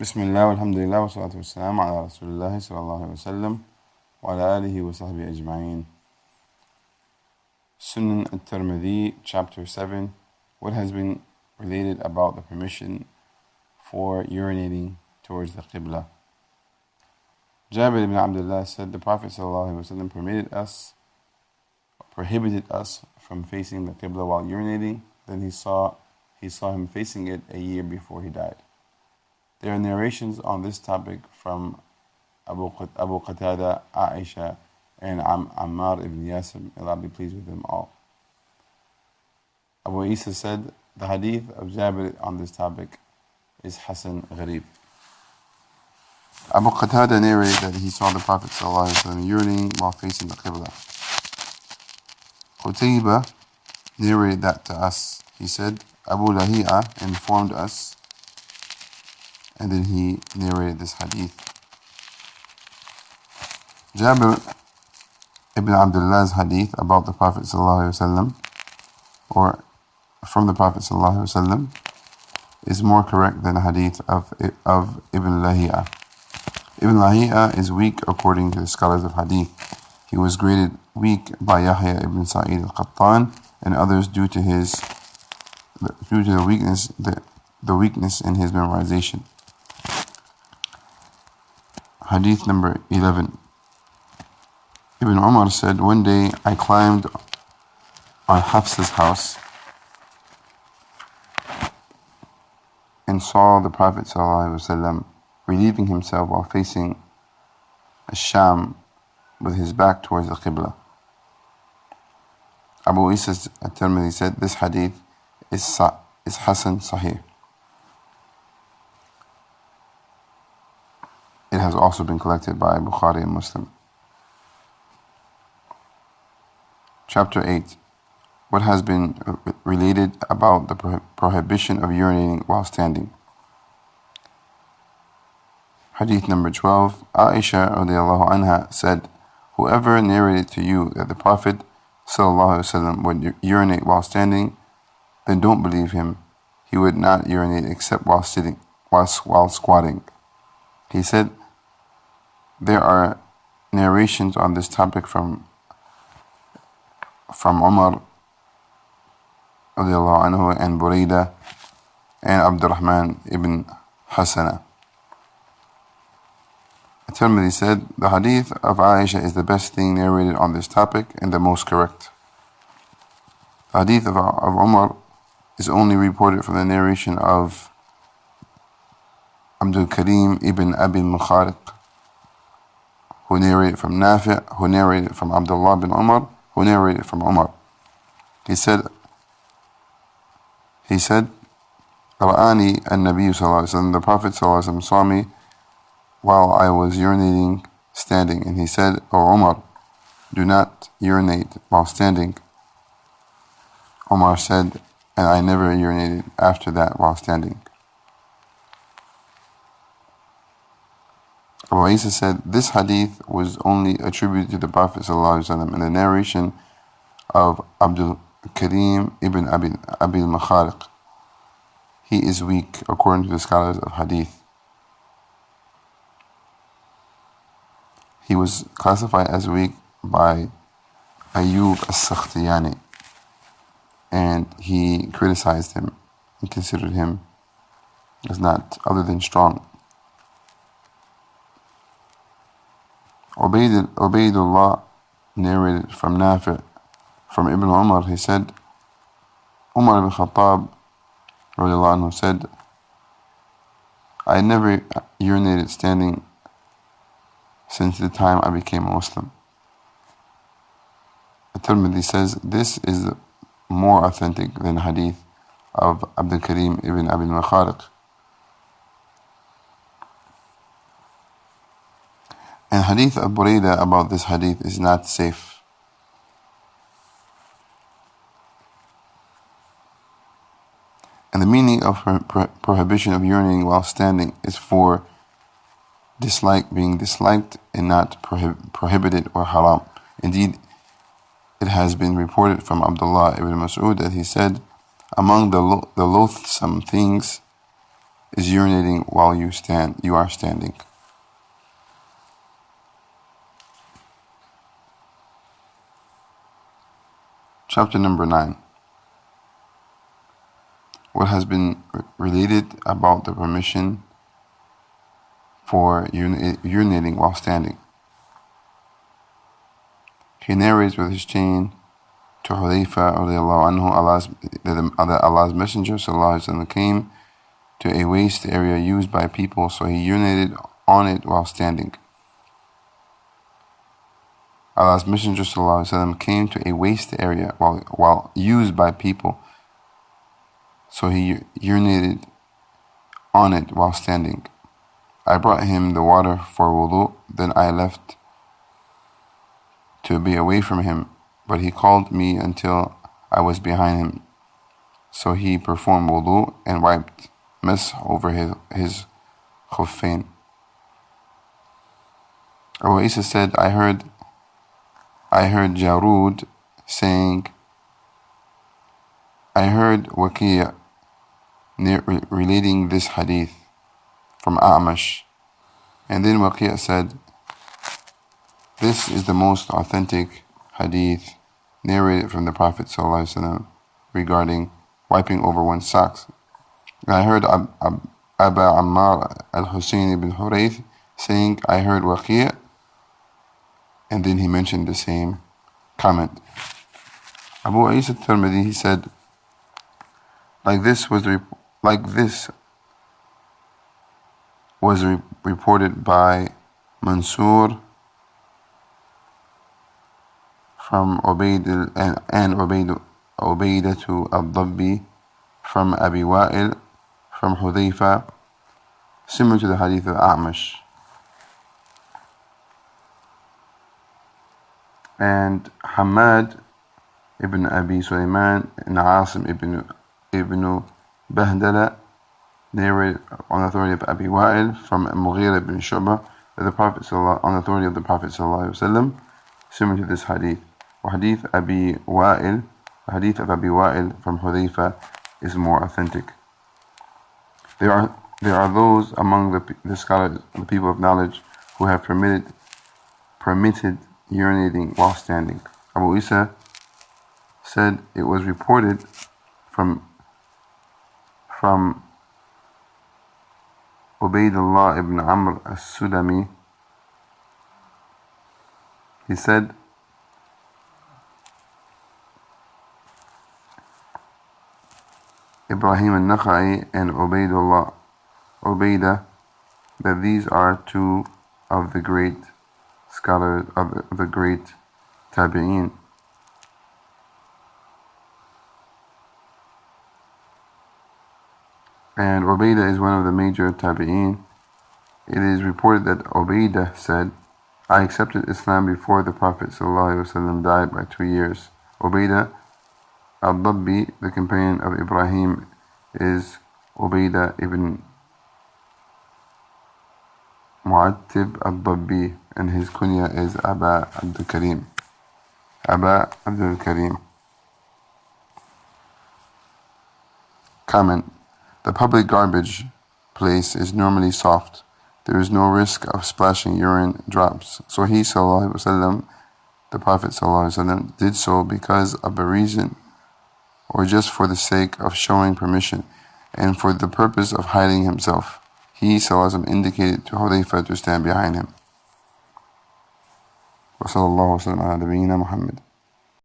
Bismillah, walhamdulillah, wa salatu wa salam ala Rasulullah sallallahu alayhi wa sallam wa ala alihi wa sahbihi ajma'in. Sunan Tirmithi, chapter 7, what has been related about the permission for urinating towards the Qibla. Jabir ibn Abdullah said, the Prophet sallallahu alayhi wa sallam prohibited us from facing the Qibla while urinating. Then he saw him facing it a year before he died. There are narrations on this topic from Abu Qatada, Aisha, and Ammar ibn Yasir. Allah be pleased with them all. Abu Isa said, the hadith of Jabir on this topic is Hasan Gharib. Abu Qatada narrated that he saw the Prophet ﷺ urinating while facing the Qibla. Qutayba narrated that to us. He said, Abu Lahi'a informed us, and then he narrated this hadith. Jabir ibn Abdullah's hadith about the Prophet ﷺ, or from the Prophet ﷺ, is more correct than the hadith of Ibn Lahi'a. Ibn Lahi'a is weak according to the scholars of hadith. He was graded weak by Yahya ibn Sa'id al-Qattan and others due to the weakness in his memorization. Hadith number 11. Ibn Umar said, one day I climbed on Hafsa's house and saw the Prophet ﷺ relieving himself while facing Sham with his back towards the Qibla. Abu Isa at-Tirmithi said, this hadith is Hasan Sahih. It has also been collected by Bukhari and Muslim. Chapter 8. What has been related about the prohibition of urinating while standing. Hadith number 12. Aisha radiallahu anha said, whoever narrated to you that the Prophet sallallahu alaihi wasallam would urinate while standing, then don't believe him. He would not urinate except while squatting. He said, there are narrations on this topic from Umar radiallahu anhu and Buraidah and Abdur-Rahman ibn Hasana. Tirmithi said, the hadith of Aisha is the best thing narrated on this topic and the most correct. The hadith of Umar is only reported from the narration of Abdul-Karim ibn Abi Mukhariq, who narrated from Nafi', who narrated from Abdullah bin Umar, who narrated from Umar. He said, Ra'ani an-Nabi sallallahu alaihi wasallam, the Prophet sallallahu alaihi wasallam saw me while I was urinating standing, and he said, O Umar, do not urinate while standing. Umar said, and I never urinated after that while standing. Abu Isa said, this hadith was only attributed to the Prophet ﷺ in the narration of Abdul-Karim ibn Abi al-Makhariq. He is weak according to the scholars of hadith. He was classified as weak by Ayyub as-Sakhtiyani, and he criticized him and considered him as not other than strong. Ubaydullah narrated from Nafi', from Ibn Umar. He said, Umar ibn Khattab radiallahu anhu said, I never urinated standing since the time I became a Muslim. At-Tirmidhi says, this is more authentic than hadith of Abdul-Karim ibn Abi al-Makhariq. And hadith of Buraidah about this hadith is not safe. And the meaning of prohibition of urinating while standing is for being disliked and not prohibited or haram. Indeed, it has been reported from Abdullah ibn Mas'ud that he said, among the loathsome things is urinating while you are standing. Chapter number 9. What has been related about the permission for urinating while standing. He narrates with his chain to Hudayfa that Allah's Messenger ﷺ came to a waste area used by people, so he urinated on it while standing. Allah's Messenger ﷺ came to a waste area while used by people, so he urinated on it while standing. I brought him the water for wudu, then I left to be away from him, but he called me until I was behind him. So he performed wudu and wiped mess over his khuffain. Abu Isa said, I heard Jarud saying, I heard Waqi' relating this hadith from A'mash, and then Waqi' said, this is the most authentic hadith narrated from the Prophet ﷺ regarding wiping over one's socks. And I heard Aba Ammar al-Husayn ibn Hurayth saying, I heard Waqi', and then he mentioned the same comment. Abu Isa Tirmithi, he said, like this was reported by Mansur from Ubaidah to al-Dabbi from Abi Wa'il from Hudayfa, similar to the hadith of A'mash. And Hamad ibn Abi Sulaiman and Asim ibn Bahdala narrated on the authority of Abi Wa'il from Mughira ibn Shu'bah on the authority of the Prophet ﷺ, similar to this hadith. The hadith of Abi Wa'il from Hudayfa is more authentic. There are those among the scholars, the people of knowledge, who have permitted urinating while standing. Abu Isa said it was reported from Ubaydullah ibn Amr as-Sudami. He said, Ibrahim al-Nakha'i and Ubaidah, that these are two of the great scholars of the great tabi'een. And Ubaidah is one of the major tabi'een. It is reported that Ubaidah said, I accepted Islam before the Prophet ﷺ died by 2 years. Ubaidah al-Dabbi, the companion of Ibrahim, is Ubaidah ibn Mu'attib al-Dabbi, and his kunya is Aba Abdur-Karim. Comment: the public garbage place is normally soft. There is no risk of splashing urine drops. So he, ﷺ, the Prophet ﷺ, did so because of a reason, or just for the sake of showing permission, and for the purpose of hiding himself. He, ﷺ, indicated to Hudayfa to stand behind him. وصلى الله وسلم على نبينا محمد.